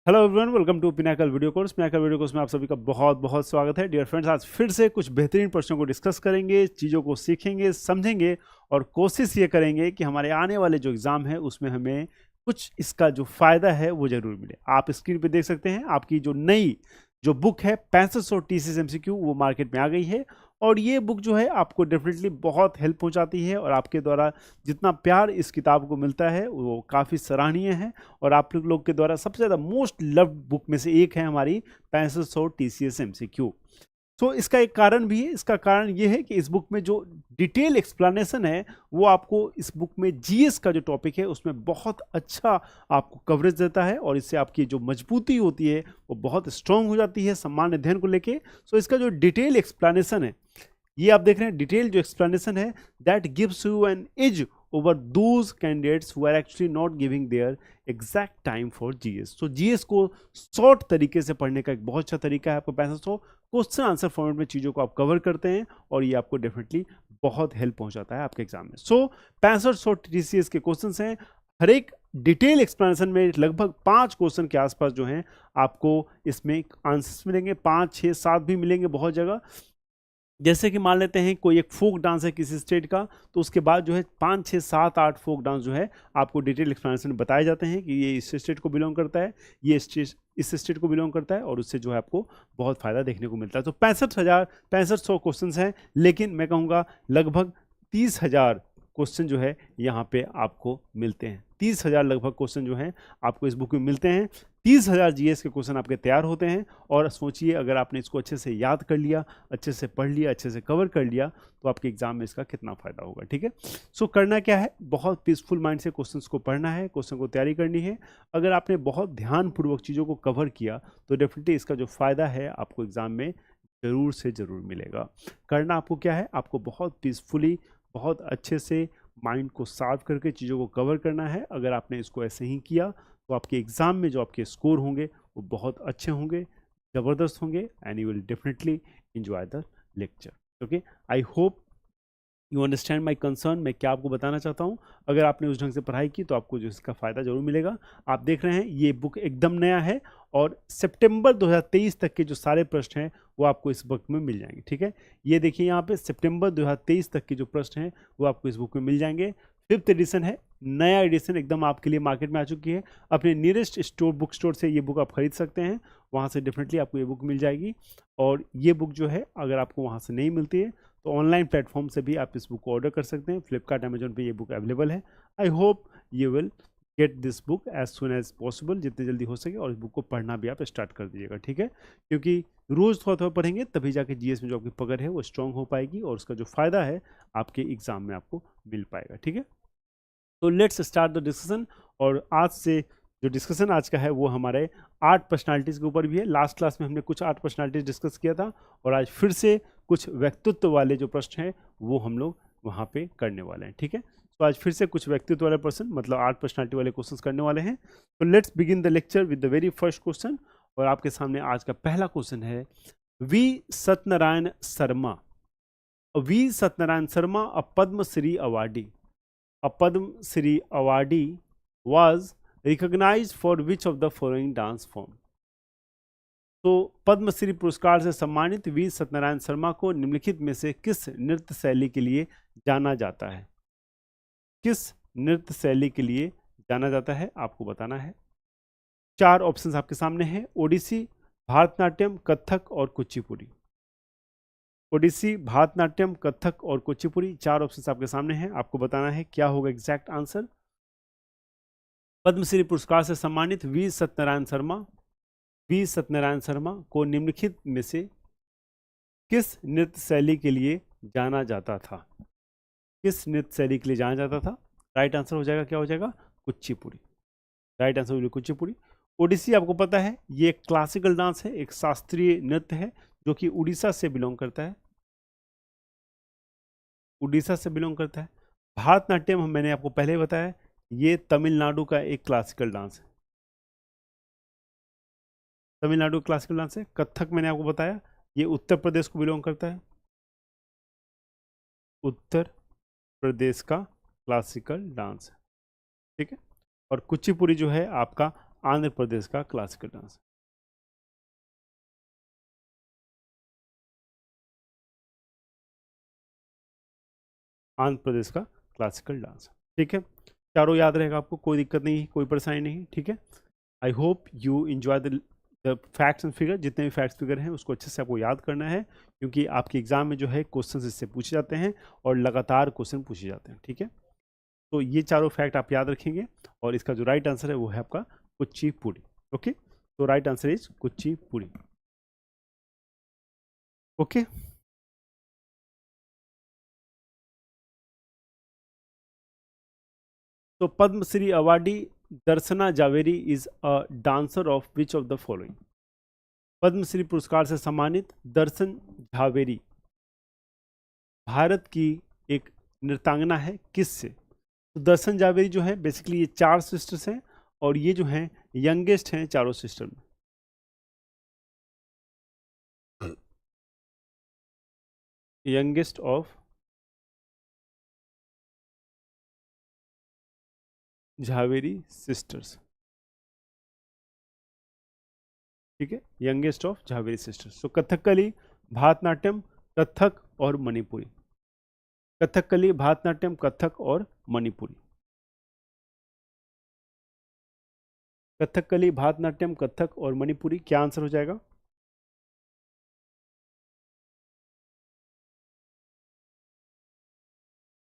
Hello everyone, welcome to Pinnacle video course. Pinnacle video course में आप सभी का बहुत बहुत स्वागत है। डियर फ्रेंड्स, आज फिर से कुछ बेहतरीन प्रश्नों को डिस्कस करेंगे, चीज़ों को सीखेंगे, समझेंगे और कोशिश ये करेंगे कि हमारे आने वाले जो एग्ज़ाम है उसमें हमें कुछ इसका जो फ़ायदा है वो ज़रूर मिले। आप स्क्रीन पे देख सकते हैं आपकी जो नई जो बुक है 6500 टीसीएस एमसीक्यू वो मार्केट में आ गई है। और ये बुक जो है आपको डेफिनेटली बहुत हेल्प पहुंचाती है और आपके द्वारा जितना प्यार इस किताब को मिलता है वो काफ़ी सराहनीय है। और आप लोग के द्वारा सबसे ज़्यादा मोस्ट लव्ड बुक में से एक है हमारी 6500 टीसीएस एमसीक्यू। तो इसका एक कारण भी है। इसका कारण ये है कि इस बुक में जो डिटेल एक्सप्लेनेशन है वो आपको इस बुक में जीएस का जो टॉपिक है उसमें बहुत अच्छा आपको कवरेज देता है और इससे आपकी जो मजबूती होती है वो बहुत स्ट्रांग हो जाती है सामान्य अध्ययन को लेके। सो इसका जो डिटेल एक्सप्लेनेशन है, ये आप देख रहे हैं, डिटेल जो एक्सप्लेनेशन है, that gives you an edge over those candidates who are actually not giving their exact time for GS. तो जीएस को शॉर्ट तरीके से पढ़ने का एक बहुत अच्छा तरीका है। आपको 6500 क्वेश्चन आंसर फॉर्मेट में चीज़ों को आप कवर करते हैं और ये आपको डेफिनेटली बहुत हेल्प पहुंचाता है आपके एग्जाम में। सो 6500 टीसीएस के क्वेश्चन हैं, हर एक डिटेल एक्सप्लेनेशन में लगभग 5 क्वेश्चन के आसपास जो हैं आपको इसमें आंसर्स मिलेंगे। 5, 6, 7 भी मिलेंगे बहुत जगह। जैसे कि मान लेते हैं कोई एक फोक डांस है किसी स्टेट का, तो उसके बाद जो है 5, 6, 7, 8 फोक डांस जो है आपको डिटेल एक्सप्लेनेशन बताए जाते हैं कि ये इस स्टेट को बिलोंग करता है, ये स्टेट इस स्टेट को बिलोंग करता है, और उससे जो है आपको बहुत फ़ायदा देखने को मिलता है। तो 65,100 क्वेश्चन हैं, लेकिन मैं कहूँगा लगभग 30,000 क्वेश्चन जो है यहाँ पे आपको मिलते हैं। 30,000 लगभग क्वेश्चन जो हैं आपको इस बुक में मिलते हैं। 30,000 जीएस के क्वेश्चन आपके तैयार होते हैं। और सोचिए, अगर आपने इसको अच्छे से याद कर लिया, अच्छे से पढ़ लिया, अच्छे से कवर कर लिया, तो आपके एग्जाम में इसका कितना फ़ायदा होगा। ठीक है, सो करना क्या है, बहुत पीसफुल माइंड से क्वेश्चंस को पढ़ना है, क्वेश्चन को तैयारी करनी है। अगर आपने बहुत ध्यानपूर्वक चीज़ों को कवर किया तो डेफिनेटली इसका जो फ़ायदा है आपको एग्जाम में ज़रूर से ज़रूर मिलेगा। करना आपको क्या है, आपको बहुत पीसफुली, बहुत अच्छे से माइंड को साफ करके चीज़ों को कवर करना है। अगर आपने इसको ऐसे ही किया तो आपके एग्ज़ाम में जो आपके स्कोर होंगे वो बहुत अच्छे होंगे, ज़बरदस्त होंगे, and you will definitely enjoy the lecture. Okay, I hope you understand my concern. मैं क्या आपको बताना चाहता हूँ, अगर आपने उस ढंग से पढ़ाई की तो आपको जो इसका फ़ायदा जरूर मिलेगा। आप देख रहे हैं ये बुक एकदम नया है और सितंबर 2023 तक के जो सारे प्रश्न हैं वो आपको इस बुक में मिल जाएंगे। ठीक है, ये देखिए यहाँ पे सितंबर 2023 तक के जो प्रश्न हैं वो आपको इस बुक में मिल जाएंगे। 5th एडिशन है, नया एडिशन एकदम आपके लिए मार्केट में आ चुकी है। अपने नियरेस्ट स्टोर बुक स्टोर से ये बुक आप खरीद सकते हैं, वहाँ से डेफिनेटली आपको ये बुक मिल जाएगी। और ये बुक जो है अगर आपको वहाँ से नहीं मिलती है तो ऑनलाइन प्लेटफॉर्म से भी आप इस बुक को ऑर्डर कर सकते हैं। फ्लिपकार्ट, अमेजोन पे ये बुक अवेलेबल है। I hope you will get this book as soon as possible, जितनी जल्दी हो सके, और इस बुक को पढ़ना भी आप स्टार्ट कर दीजिएगा। ठीक है, क्योंकि रोज़ थोड़ा थोड़ा पढ़ेंगे तभी जाके जीएस में जो आपकी पकड़ है वो स्ट्रांग हो पाएगी और उसका जो फ़ायदा है आपके एग्जाम में आपको मिल पाएगा। ठीक है, तो लेट्स स्टार्ट द डिस्कशन। और आज से जो डिस्कशन आज का है वो हमारे 8 पर्सनालिटीज़ के ऊपर भी है। लास्ट क्लास में हमने कुछ 8 पर्सनालिटीज़ डिस्कस किया था और आज फिर से कुछ व्यक्तित्व वाले जो प्रश्न हैं वो हम लोग वहाँ पे करने वाले हैं। ठीक है, तो आज फिर से कुछ व्यक्तित्व वाले प्रश्न, मतलब 8 पर्सनालिटी वाले क्वेश्चन करने वाले हैं। तो let's begin the lecture with the very first question. और आपके सामने आज का पहला क्वेश्चन है, V Satyanarayana Sharma, V Satyanarayana Sharma a Padma Shri awardee, a Padma Shri awardee was recognized for which of the following dance form? तो पद्मश्री पुरस्कार से सम्मानित वी सत्यनारायण शर्मा को निम्नलिखित में से किस नृत्य शैली के लिए जाना जाता है? किस नृत्य शैली के लिए जाना जाता है आपको बताना है। 4 ऑप्शंस आपके सामने हैं, ओडिसी, भारतनाट्यम, कथक और कुचिपुड़ी। ओडिसी, भारतनाट्यम, कथक और कुचिपुड़ी, 4 ऑप्शंस आपके सामने हैं। आपको बताना है क्या होगा एग्जैक्ट आंसर। पद्मश्री पुरस्कार से सम्मानित वी सत्यनारायण शर्मा, वी सत्यनारायण शर्मा को निम्नलिखित में से किस नृत्य शैली के लिए जाना जाता था? किस नृत्य शैली के लिए जाना जाता था? राइट आंसर हो जाएगा, क्या हो जाएगा? कुचिपुड़ी। राइट आंसर हो जाएगा कुचिपुड़ी। ओडिसी आपको पता है ये एक क्लासिकल डांस है, एक शास्त्रीय नृत्य है जो कि उड़ीसा से बिलोंग करता है, उड़ीसा से बिलोंग करता है। भारतनाट्यम मैंने आपको पहले बताया ये तमिलनाडु का एक क्लासिकल डांस है, तमिलनाडु क्लासिकल डांस है। कथक मैंने आपको बताया ये उत्तर प्रदेश को बिलोंग करता है, उत्तर प्रदेश का क्लासिकल डांस है। ठीक है, और कुचिपुड़ी जो है आपका आंध्र प्रदेश का क्लासिकल डांस। आंध्र प्रदेश का क्लासिकल डांस। ठीक है, चारों याद रहेगा आपको, कोई दिक्कत नहीं, कोई परेशानी नहीं। ठीक है, I hope you enjoy the facts and figure. जितने भी फैक्ट्स फिगर हैं उसको अच्छे से आपको याद करना है, क्योंकि आपके एग्जाम में जो है क्वेश्चन इससे पूछे जाते हैं और लगातार क्वेश्चन पूछे जाते हैं। ठीक है, तो ये चारों फैक्ट आप याद रखेंगे और इसका जो राइट आंसर है वो है आपका कुचिपुड़ी। ओके, तो right answer is Kuchipudi. Okay, तो Padmashri awardee Darshana Jhaveri is a dancer of which of the following. Padmashri पुरस्कार से सम्मानित दर्शन झावेरी भारत की एक नृत्यांगना है, किससे? तो दर्शन जावेरी जो है बेसिकली ये 4 सिस्टर्स हैं और ये जो हैं यंगेस्ट हैं चारों सिस्टर में। Youngest of Jhaveri sisters. ठीक है, यंगेस्ट ऑफ झावेरी सिस्टर्स। तो कथकली, भारतनाट्यम, कथक और मणिपुरी। कथकली, भारतनाट्यम, कथक और मणिपुरी। कथकली, भारतनाट्यम, कथक और मणिपुरी, क्या आंसर हो जाएगा?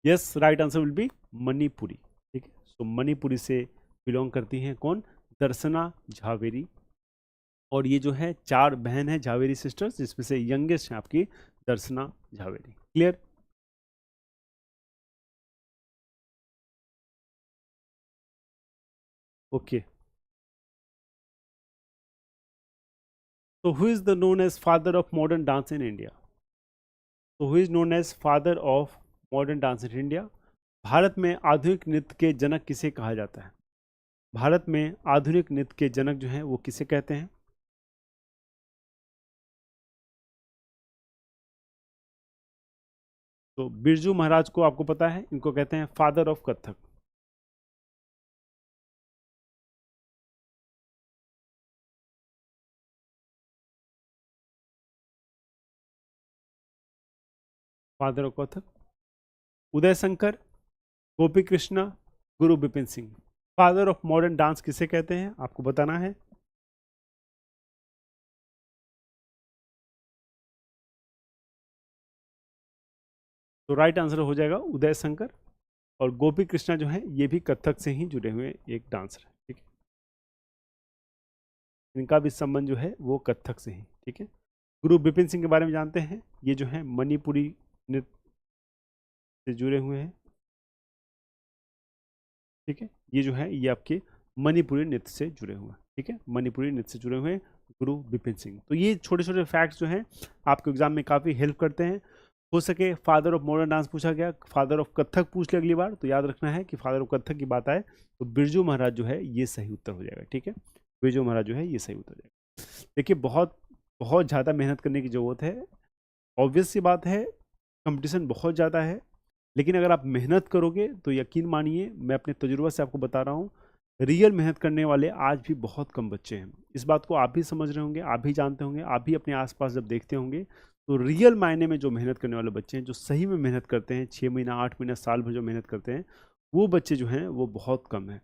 Yes, right answer will B Manipuri. ठीक है, सो मणिपुरी से बिलोंग करती हैं कौन? दर्शना झावेरी। और ये जो है 4 बहन है झावेरी सिस्टर्स, जिसमें से यंगेस्ट है आपकी दर्शना झावेरी। क्लियर? ओके, तो who is the known as father of modern dance in India? तो who is known as father of modern dance in India? Bharat में आधुनिक नृत्य के जनक किसे कहा जाता है? भारत में आधुनिक नृत्य के जनक जो हैं वो किसे कहते हैं? तो बिरजू महाराज को आपको पता है, इनको कहते हैं father of Kathak. Father of Kathak Uday Shankar, Gopi Krishna, Guru Bipin Singh. Father of modern dance किसे कहते हैं आपको बताना है। तो राइट आंसर हो जाएगा उदय शंकर। और गोपी कृष्णा जो है ये भी कथक से ही जुड़े हुए एक डांसर है। ठीक है, इनका भी संबंध जो है वो कथक से ही। ठीक है, गुरु बिपिन सिंह के बारे में जानते हैं, ये जो है मणिपुरी नृत्य से जुड़े हुए हैं। ठीक है, ये जो है ये आपके मणिपुरी नृत्य से जुड़े हुए हैं। ठीक है, मणिपुरी नृत्य से जुड़े हुए हैं गुरु बिपिन सिंह। तो ये छोटे छोटे फैक्ट्स जो हैं आपके एग्जाम में काफ़ी हेल्प करते हैं। हो सके फादर ऑफ मॉडर्न डांस पूछा गया, फादर ऑफ कथक पूछ ले अगली बार, तो याद रखना है कि फादर ऑफ कथक की बात आए तो बिरजू महाराज जो है ये सही उत्तर हो जाएगा। ठीक है, बिरजू महाराज जो है ये सही उत्तर हो जाएगा। देखिए, बहुत बहुत ज़्यादा मेहनत करने की ज़रूरत है। ऑब्वियस सी बात है, कंपटीशन बहुत ज़्यादा है, लेकिन अगर आप मेहनत करोगे तो यकीन मानिए, मैं अपने तजुर्बा से आपको बता रहा हूँ, रियल मेहनत करने वाले आज भी बहुत कम बच्चे हैं। इस बात को आप भी समझ रहे होंगे, आप भी जानते होंगे, आप भी अपने आसपास जब देखते होंगे तो रियल मायने में जो मेहनत करने वाले बच्चे हैं, जो सही में मेहनत करते हैं, 6 महीना 8 महीना साल भर जो मेहनत करते हैं, वो बच्चे जो हैं वो बहुत कम हैं।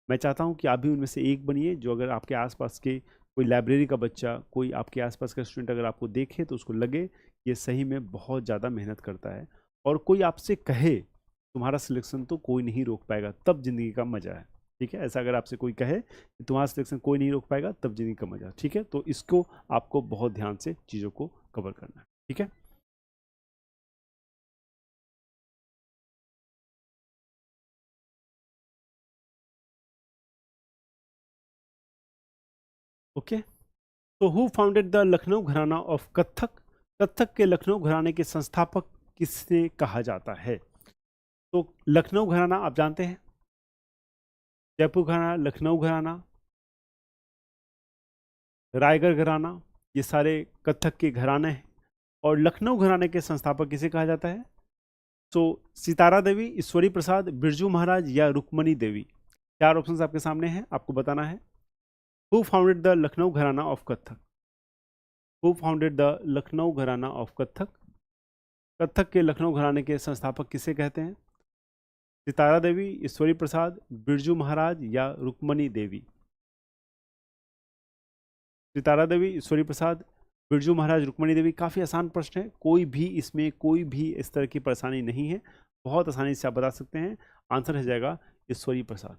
मैं चाहता हूँ कि आप भी उनमें से एक बनिए। जो अगर आपके आसपास के कोई लाइब्रेरी का बच्चा, कोई आपके आसपास का स्टूडेंट अगर आपको देखे तो उसको लगे ये सही में बहुत ज़्यादा मेहनत करता है, और कोई आपसे कहे तुम्हारा सिलेक्शन तो कोई नहीं रोक पाएगा, तब ज़िंदगी का मज़ा है। ठीक है, ऐसा अगर आपसे कोई कहे कि तुम्हारा सिलेक्शन कोई नहीं रोक पाएगा, तब ज़िंदगी का मज़ा। ठीक है, तो इसको आपको बहुत ध्यान से चीज़ों को कवर करना है। ठीक है, ओके। तो हु फाउंडेड द लखनऊ घराना ऑफ कथक? कथक के लखनऊ घराने के संस्थापक किसने कहा जाता है? तो लखनऊ घराना आप जानते हैं, जयपुर घराना, लखनऊ घराना, रायगढ़ घराना, ये सारे कथक के घराने हैं। और लखनऊ घराने के संस्थापक किसे कहा जाता है? तो सितारा देवी, ईश्वरी प्रसाद, बिरजू महाराज या रुक्मणी देवी। 4 ऑप्शन आपके सामने हैं, आपको बताना है। हु फाउंडेड द लखनऊ घराना of Kathak? Who founded the Lucknow घराना ऑफ कथक? कथक के लखनऊ घराने के संस्थापक किसे कहते हैं? सितारा देवी, ईश्वरी प्रसाद, बिरजू महाराज या रुक्मणी देवी? सितारा देवी, ईश्वरी प्रसाद, बिरजू महाराज, रुक्मणी देवी। काफ़ी आसान प्रश्न है, कोई भी इसमें कोई भी इस तरह की परेशानी नहीं है, बहुत आसानी से आप बता सकते हैं। आंसर हो जाएगा ईश्वरी प्रसाद।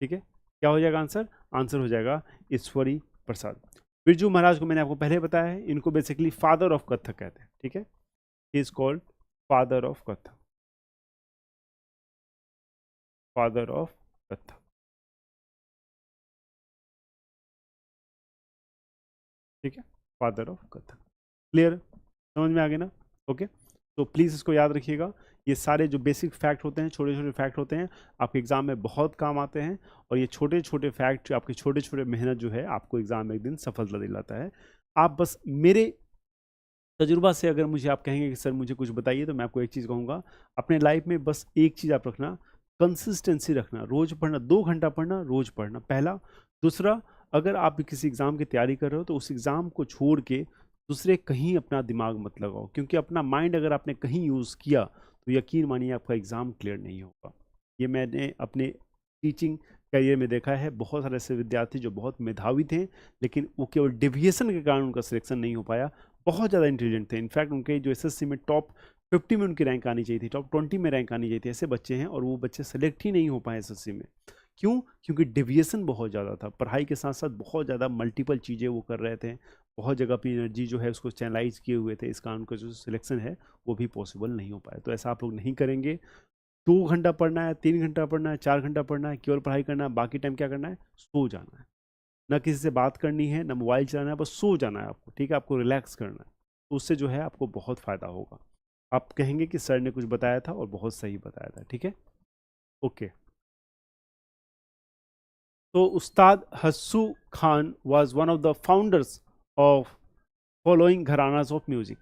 ठीक है, क्या हो जाएगा आंसर? आंसर हो जाएगा ईश्वरी प्रसाद। बिरजू महाराज को मैंने आपको पहले बताया है, इनको बेसिकली फादर ऑफ कथक कहते हैं। ठीक है, he is called father of Kathak, father of Kathak. ठीक है, फादर ऑफ कथक। क्लियर, समझ में आ गया ना? ओके, तो प्लीज़ इसको याद रखिएगा। ये सारे जो बेसिक फैक्ट होते हैं, छोटे छोटे फैक्ट होते हैं, आपके एग्जाम में बहुत काम आते हैं। और ये छोटे छोटे फैक्ट, आपके छोटे छोटे मेहनत जो है, आपको एग्जाम में एक दिन सफलता दिलाता है। आप बस मेरे तजुर्बा से अगर मुझे आप कहेंगे कि सर मुझे कुछ बताइए, तो मैं आपको एक चीज़ कहूँगा, अपने लाइफ में बस एक चीज़ आप रखना, कंसिस्टेंसी रखना। रोज पढ़ना, 2 घंटा पढ़ना, रोज पढ़ना, पहला। दूसरा, अगर आप किसी एग्ज़ाम की तैयारी कर रहे हो तो उस एग्ज़ाम को छोड़ के दूसरे कहीं अपना दिमाग मत लगाओ, क्योंकि अपना माइंड अगर आपने कहीं यूज़ किया तो यकीन मानिए आपका एग्ज़ाम क्लियर नहीं होगा। ये मैंने अपने टीचिंग करियर में देखा है। बहुत सारे ऐसे विद्यार्थी जो बहुत मेधावी थे, लेकिन वो केवल डेविएशन के कारण उनका सिलेक्शन नहीं हो पाया। बहुत ज़्यादा इंटेलिजेंट थे, इनफैक्ट उनके जो एसएससी में टॉप 50 में उनकी रैंक आनी चाहिए थी, टॉप 20 में रैंक आनी चाहिए थी, ऐसे बच्चे हैं, और वो बच्चे सेलेक्ट ही नहीं हो पाए एसएससी में। क्यों? क्योंकि डेविएशन बहुत ज़्यादा था, पढ़ाई के साथ साथ बहुत ज़्यादा मल्टीपल चीज़ें वो कर रहे थे, बहुत जगह अपनी एनर्जी जो है उसको चैनलाइज किए हुए थे, इस कारण उनका जो सिलेक्शन है वो भी पॉसिबल नहीं हो पाया। तो ऐसा आप लोग नहीं करेंगे। 2 घंटा पढ़ना है, 3 घंटा पढ़ना है, 4 घंटा पढ़ना है, केवल पढ़ाई करना है, बाकी टाइम क्या करना है? सो जाना है। ना किसी से बात करनी है, ना मोबाइल चलाना है, बस सो जाना है आपको। ठीक है, आपको रिलैक्स करना है, तो उससे जो है आपको बहुत फ़ायदा होगा। आप कहेंगे कि सर ने कुछ बताया था और बहुत सही बताया था। ठीक है, ओके। तो उस्ताद Hassu Khan was one of the founders of following gharanas of music.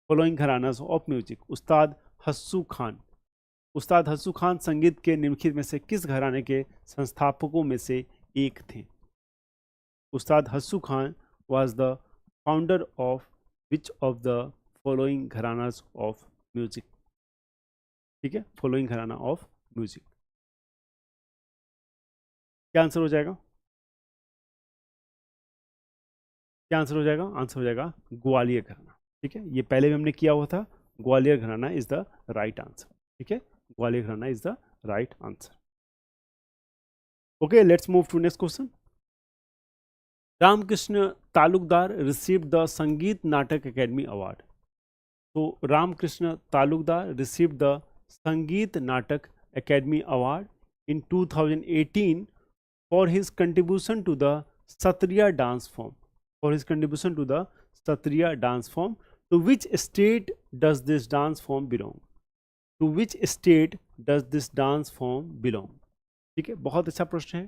Following gharanas of music, उस्ताद हस्सू खान। उस्ताद हस्सू खान संगीत के निम्नलिखित में से किस घराने के संस्थापकों में से एक थे? उस्ताद Hassu Khan was the founder of which of the following gharanas of music? ठीक है, फॉलोइंग घराना ऑफ म्यूजिक। क्या आंसर हो जाएगा? क्या आंसर हो जाएगा? आंसर हो जाएगा ग्वालियर घराना। ठीक है, ये पहले भी हमने किया हुआ था। Gwalior gharana is the right answer. ठीक है, Gwalior gharana is the right answer. Okay, let's move to next question. Ramakrishna Talukdar received the Sangeet Natak academy award. तो Ramakrishna Talukdar received the Sangeet Natak academy award in 2018 for his contribution to the Satriya dance form. For his contribution to the Satriya dance form. To which state does this dance form belong? To which state does this dance form belong? ठीक है, बहुत अच्छा प्रश्न है।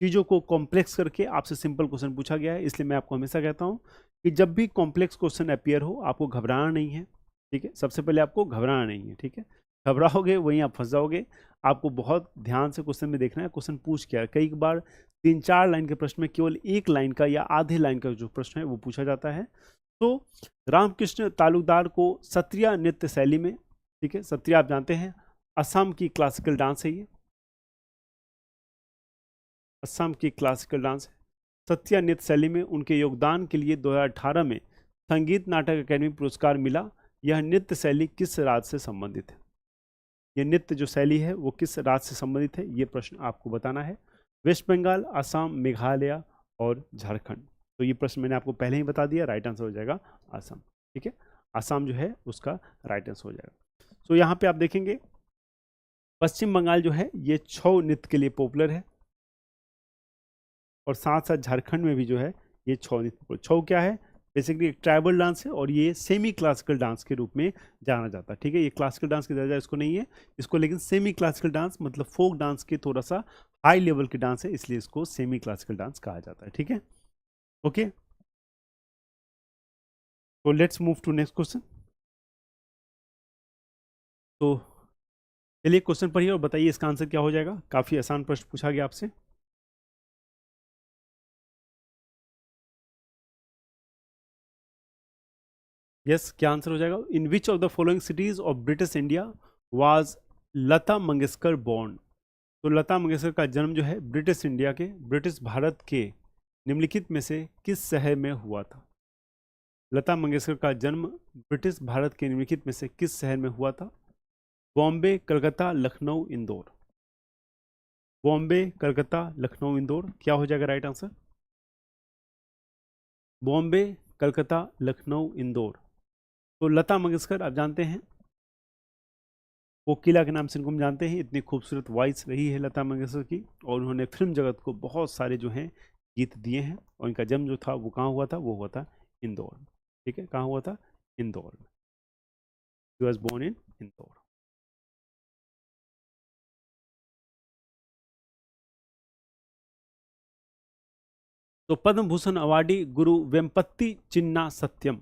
चीज़ों को complex करके आपसे सिंपल क्वेश्चन पूछा गया है, इसलिए मैं आपको हमेशा कहता हूँ कि जब भी कॉम्प्लेक्स क्वेश्चन अपियर हो, आपको घबराना नहीं है। ठीक है, सबसे पहले आपको घबराना नहीं है। ठीक है, घबराओगे वहीं आप फंस जाओगे। आपको बहुत ध्यान से क्वेश्चन में देखना है, क्वेश्चन पूछ क्या है। कई बार 3-4 लाइन के प्रश्न में केवल 1 लाइन का या आधे लाइन का जो प्रश्न है वो पूछा जाता है। तो रामकृष्ण तालुकदार को सत्रिया नृत्य शैली में, ठीक है, सत्रिया आप जानते हैं असम की क्लासिकल डांस है, ये असम की क्लासिकल डांस है। सत्रिया नृत्य शैली में उनके योगदान के लिए 2018 में संगीत नाटक अकेडमी पुरस्कार मिला। यह नृत्य शैली किस राज्य से संबंधित है? ये नृत्य जो शैली है वो किस राज्य से संबंधित है, ये प्रश्न आपको बताना है। वेस्ट बंगाल, असम, मेघालय और झारखंड। तो ये प्रश्न मैंने आपको पहले ही बता दिया, राइट आंसर हो जाएगा असम। ठीक है, असम जो है उसका राइट आंसर हो जाएगा। तो यहाँ पे आप देखेंगे पश्चिम बंगाल जो है ये छऊ नृत्य के लिए पॉपुलर है, और साथ साथ झारखंड में भी जो है ये छऊ नृत्य। छऊ क्या है? बेसिकली एक ट्राइबल डांस है, और ये सेमी क्लासिकल डांस के रूप में जाना जाता है। ठीक है, ये क्लासिकल डांस की दर्जा इसको नहीं है, इसको लेकिन सेमी क्लासिकल डांस मतलब फोक डांस के थोड़ा सा हाई लेवल की डांस है, इसलिए इसको सेमी क्लासिकल डांस कहा जाता है। ठीक है, ओके, तो let's move to next question. तो चलिए क्वेश्चन पढ़िए और बताइए इसका आंसर क्या हो जाएगा। काफी आसान प्रश्न पूछा गया आपसे। यस, क्या आंसर हो जाएगा? In which of the following cities of British India was Lata Mangeshkar born? तो लता मंगेशकर का जन्म जो है ब्रिटिश इंडिया के, ब्रिटिश भारत के निम्नलिखित में से किस शहर में हुआ था? लता मंगेशकर का जन्म ब्रिटिश भारत के निम्नलिखित में से किस शहर में हुआ था? बॉम्बे, कलकत्ता, लखनऊ, इंदौर। बॉम्बे, कलकत्ता, लखनऊ, इंदौर, क्या हो जाएगा राइट आंसर? बॉम्बे, कलकत्ता, लखनऊ, इंदौर। तो लता मंगेशकर आप जानते हैं, कोकिला के नाम से इनको हम जानते हैं। इतनी खूबसूरत वॉइस रही है लता मंगेशकर की, और उन्होंने फिल्म जगत को बहुत सारे जो हैं गीत दिए हैं। और इनका जन्म जो था वो कहाँ हुआ था? वो हुआ था इंदौर। ठीक है, कहाँ हुआ था? इंदौर में। He was born in Indore. तो पद्म भूषण अवार्डी गुरु वेम्पत्ति चिन्ना सत्यम।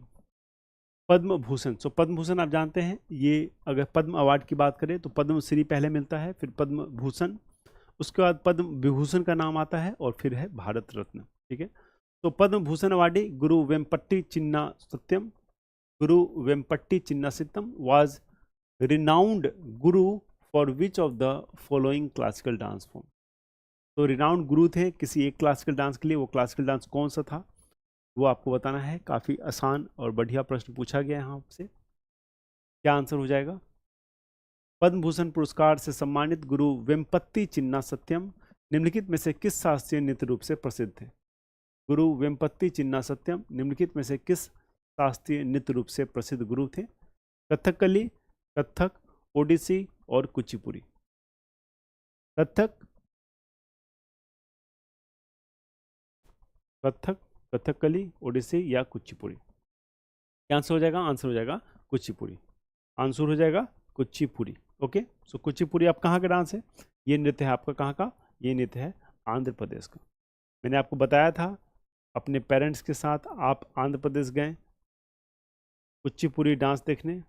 पद्म भूषण, सो पद्म भूषण आप जानते हैं, ये अगर पद्म अवार्ड की बात करें तो पद्म श्री पहले मिलता है, फिर पद्म भूषण, उसके बाद पद्म विभूषण का नाम आता है, और फिर है भारत रत्न। ठीक है, तो Padma Bhushan awardee Guru Vempati Chinna Satyam, Guru Vempati Chinna Satyam was renowned Guru for which of the following classical dance form? तो रिनाउंड गुरु थे किसी एक क्लासिकल डांस के लिए, वो क्लासिकल डांस कौन सा था वो आपको बताना है। काफ़ी आसान और बढ़िया प्रश्न पूछा गया है यहाँ आपसे। क्या आंसर हो जाएगा? पद्म भूषण पुरस्कार से सम्मानित गुरु वेम्पत्ति चिन्ना सत्यम निम्नलिखित में से किस शास्त्रीय नृत्य रूप से प्रसिद्ध थे? गुरु वेम्पत्ति चिन्ना सत्यम निम्नलिखित में से किस शास्त्रीय नृत्य रूप से प्रसिद्ध गुरु थे? कथकली, कथक, ओडिसी और कुचिपुड़ी। कथक, कथक, कथकली, ओडिसी या कुचिपुड़ी? क्या आंसर हो जाएगा? आंसर हो जाएगा कुचिपुड़ी। आंसर हो जाएगा कुचिपुड़ी। ओके, सो कुचिपुड़ी आप कहाँ का डांस है? ये नृत्य है आपका कहाँ का? ये नृत्य है आंध्र प्रदेश का। मैंने आपको बताया था अपने पेरेंट्स के साथ आप आंध्र प्रदेश गए कुचिपुड़ी डांस देखने,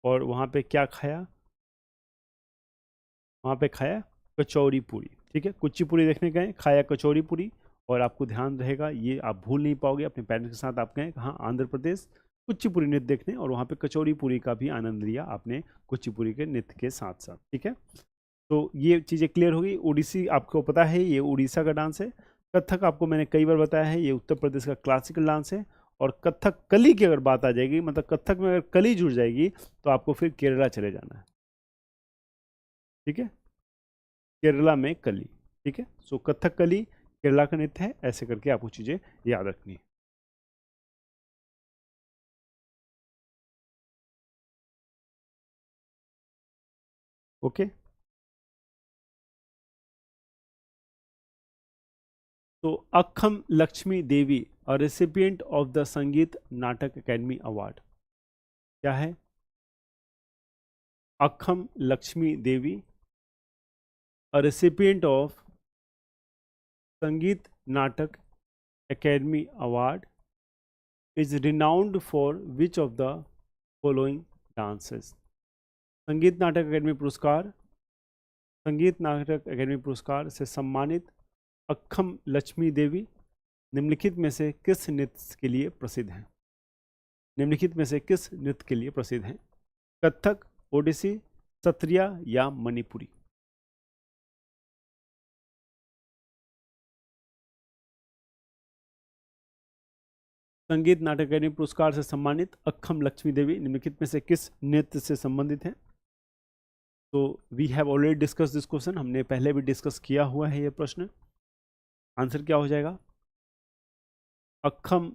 और वहाँ पे क्या खाया? वहाँ पे खाया कचौरी पूरी। ठीक है, कुचिपुड़ी देखने गए, खाया कचौरी पूरी, और आपको ध्यान रहेगा ये आप भूल नहीं पाओगे। अपने पेरेंट्स के साथ आप गए कहाँ? आंध्र प्रदेश, कुचिपुड़ी नृत्य देखने, और वहाँ पे कचौरी पूरी का भी आनंद लिया आपने कुचिपुड़ी के नृत्य के साथ साथ। ठीक है, तो ये चीज़ें क्लियर हो गई। ओडिसी आपको पता है ये उड़ीसा का डांस है। कथक आपको मैंने कई बार बताया है ये उत्तर प्रदेश का क्लासिकल डांस है। और कथक कली की अगर बात आ जाएगी, मतलब कथक में अगर कली जुड़ जाएगी तो आपको फिर केरला चले जाना है। ठीक है, केरला में कली। ठीक है, सो कथक कली केरला का नृत्य है, ऐसे करके आपको चीज़ें याद रखनी है। ओके, तो अक्खम लक्ष्मी देवी अ recipient of the Sangeet Natak academy award क्या है? अक्खम लक्ष्मी देवी अ रेसिपिएंट ऑफ संगीत Natak academy award is renowned for which of the following dances? संगीत नाटक अकेडमी पुरस्कार, संगीत नाटक अकेडमी पुरस्कार से सम्मानित अक्खम लक्ष्मी देवी निम्नलिखित में से किस नृत्य के लिए प्रसिद्ध हैं? निम्नलिखित में से किस नृत्य के लिए प्रसिद्ध हैं? कथक, ओडिसी, सत्रिया या मणिपुरी? संगीत नाटक अकादमी पुरस्कार से सम्मानित अक्खम लक्ष्मी देवी निम्नलिखित में से किस नृत्य से संबंधित हैं? तो we have already discuss this question, हमने पहले भी डिस्कस किया हुआ है ये प्रश्न। आंसर क्या हो जाएगा? अक्खम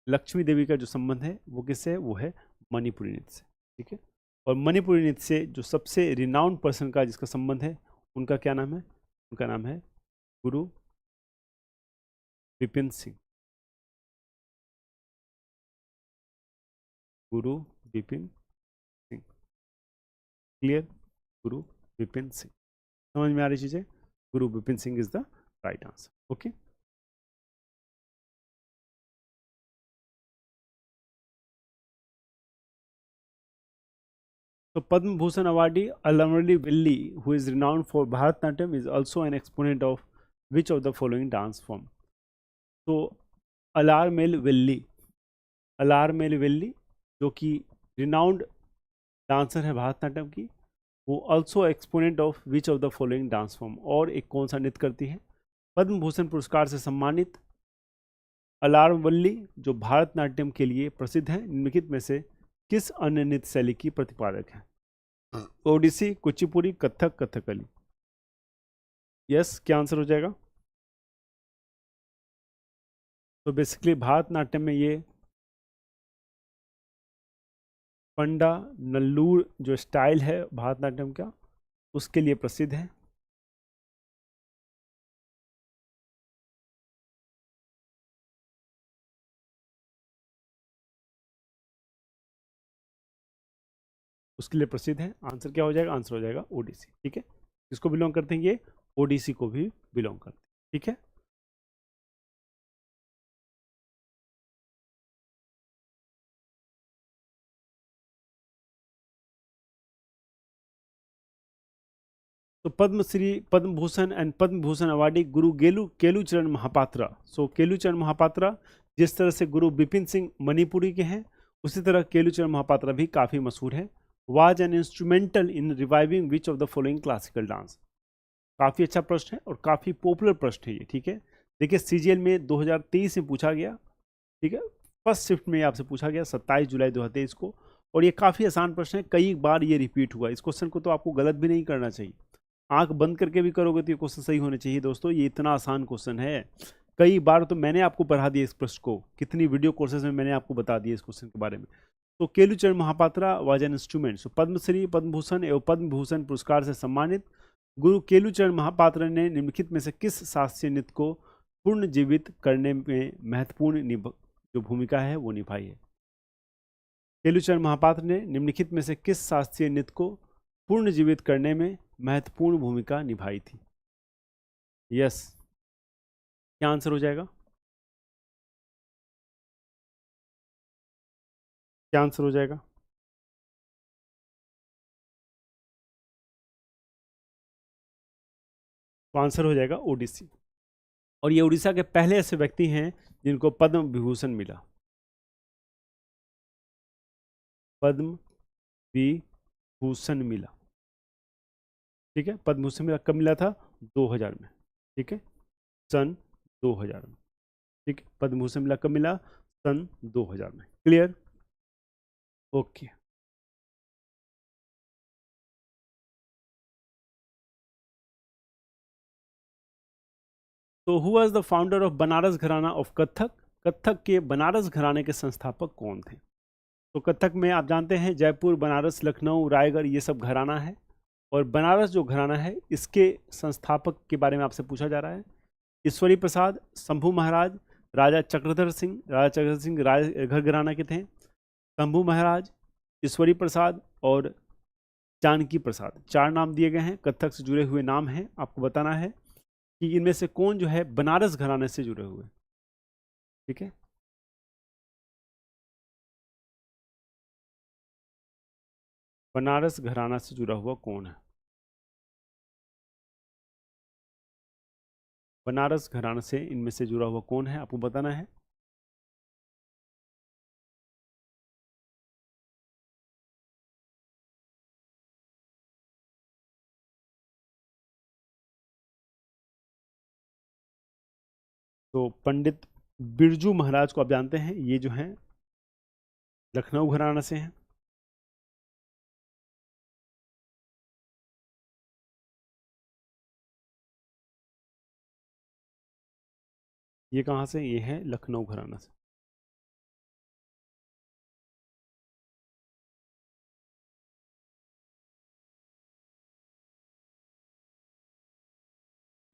लक्ष्मी देवी का जो संबंध है वो किससे है? वो है मणिपुरी नृत्य से। ठीक है, और मणिपुरी नृत्य से जो सबसे रिनाउंड पर्सन का जिसका संबंध है उनका क्या नाम है? उनका नाम है गुरु विपिन सिंह। गुरु विपिन सिंह। क्लियर? गुरु विपिन सिंह। समझ में आ रही चीजें? गुरु Vipin Singh is the right answer. Okay, so Padma Bhushan awardee Alamurali Villi, who is renowned for Bharatanatyam, is also an exponent of which of the following dance form? तो अलारमेल वेल्ली, अलारमेल वेल्ली जो कि रिनाउंड डांसर है भरतनाट्यम की, वो also exponent of which of the following dance form, और एक कौन सा नृत्य करती है? पद्म भूषण पुरस्कार से सम्मानित अलारवल्ली जो भारतनाट्यम के लिए प्रसिद्ध है, निम्नलिखित में से किस अन्य नृत्य शैली की प्रतिपादक है? ओडिसी, कुचिपुड़ी, कथक, कथकली। यस, क्या आंसर हो जाएगा? तो बेसिकली भारतनाट्यम में ये पंडा नल्लूर जो स्टाइल है भारतनाट्यम का, उसके लिए प्रसिद्ध है। उसके लिए प्रसिद्ध है। आंसर क्या हो जाएगा? आंसर हो जाएगा ओडिसी। ठीक है, किसको बिलोंग करते हैं ये? ओडिसी को भी बिलोंग करते हैं। ठीक है, तो पद्मश्री, पद्म भूषण एंड पद्म भूषण अवार्डी गुरु केलुचरण महापात्रा। सो केलुचरण महापात्रा जिस तरह से गुरु बिपिन सिंह मणिपुरी के हैं, उसी तरह केलुचरण महापात्रा भी काफी मशहूर है। Was an instrumental in reviving which of the following classical dance. काफी अच्छा प्रश्न है और काफी पॉपुलर प्रश्न है ये। ठीक है, देखिए सीजीएल में 2023 में पूछा गया। ठीक है, फर्स्ट शिफ्ट में आपसे पूछा गया 27 जुलाई 2023 को, और ये काफी आसान प्रश्न है, कई बार ये रिपीट हुआ। इस क्वेश्चन को तो आपको गलत भी नहीं करना चाहिए, आंख बंद करके भी करोगे तो ये क्वेश्चन सही होने चाहिए। दोस्तों ये इतना आसान क्वेश्चन है, कई बार तो मैंने आपको पढ़ा दिया इस प्रश्न को, कितनी वीडियो कोर्सेज में मैंने आपको बता दिया इस क्वेश्चन के बारे में। तो Kelucharan Mahapatra was an instrument. So Padmashri, Padma Bhushan एवं पद्म भूषण पुरस्कार से सम्मानित गुरु केलुचरण महापात्र ने निम्नलिखित में से किस शास्त्रीय नृत्य को पुनर्जीवित करने में महत्वपूर्ण जो भूमिका है वो निभाई है? केलुचरण महापात्र ने निम्नलिखित में से किस शास्त्रीय नृत्य को पुनर्जीवित करने में महत्वपूर्ण भूमिका निभाई थी? यस, क्या आंसर हो जाएगा? क्या आंसर हो जाएगा? तो आंसर हो जाएगा ओडिसी। और ये उड़ीसा के पहले ऐसे व्यक्ति हैं जिनको पद्म विभूषण मिला। पद्म विभूषण मिला। ठीक है, पद्म भूषण मिला कब मिला था? 2000 में। ठीक है, सन 2000 में। ठीक है, पद्म भूषण मिला कब मिला? सन 2000 में। क्लियर? ओके। तो who was the founder of Banaras घराना ऑफ कथक? कथक के बनारस घराने के संस्थापक कौन थे? तो कथक में आप जानते हैं जयपुर, बनारस, लखनऊ, रायगढ़ ये सब घराना है, और बनारस जो घराना है इसके संस्थापक के बारे में आपसे पूछा जा रहा है। ईश्वरी प्रसाद, शंभू महाराज, राजा चक्रधर सिंह। राजा चक्रधर सिंह घर घराना के थे। शंभू महाराज, ईश्वरी प्रसाद और जानकी प्रसाद, चार नाम दिए गए हैं, कथक से जुड़े हुए नाम हैं। आपको बताना है कि इनमें से कौन जो है बनारस घराने से जुड़े हुए। ठीक है, बनारस घराना से जुड़ा हुआ कौन है? बनारस घराना से इनमें से जुड़ा हुआ कौन है, आपको बताना है। तो पंडित बिरजू महाराज को आप जानते हैं, ये जो हैं लखनऊ घराना से हैं। ये कहाँ से? ये है लखनऊ घराना से।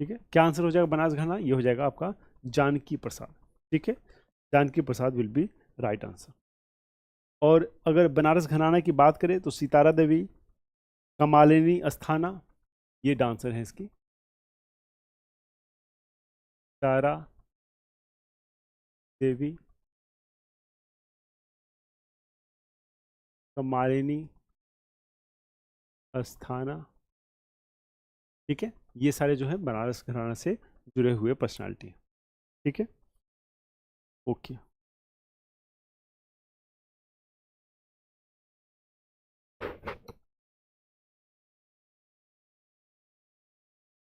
ठीक है, क्या आंसर हो जाएगा बनारस घराना? ये हो जाएगा आपका जानकी प्रसाद। ठीक है, जानकी प्रसाद विल बी राइट आंसर। और अगर बनारस घराना की बात करें तो सितारा देवी, कमालिनी अस्थाना ये डांसर हैं इसकी। सितारा देवी, कमालिनी अस्थाना। ठीक है, ये सारे जो है बनारस घराना से जुड़े हुए पर्सनालिटी। ठीक है, ओके।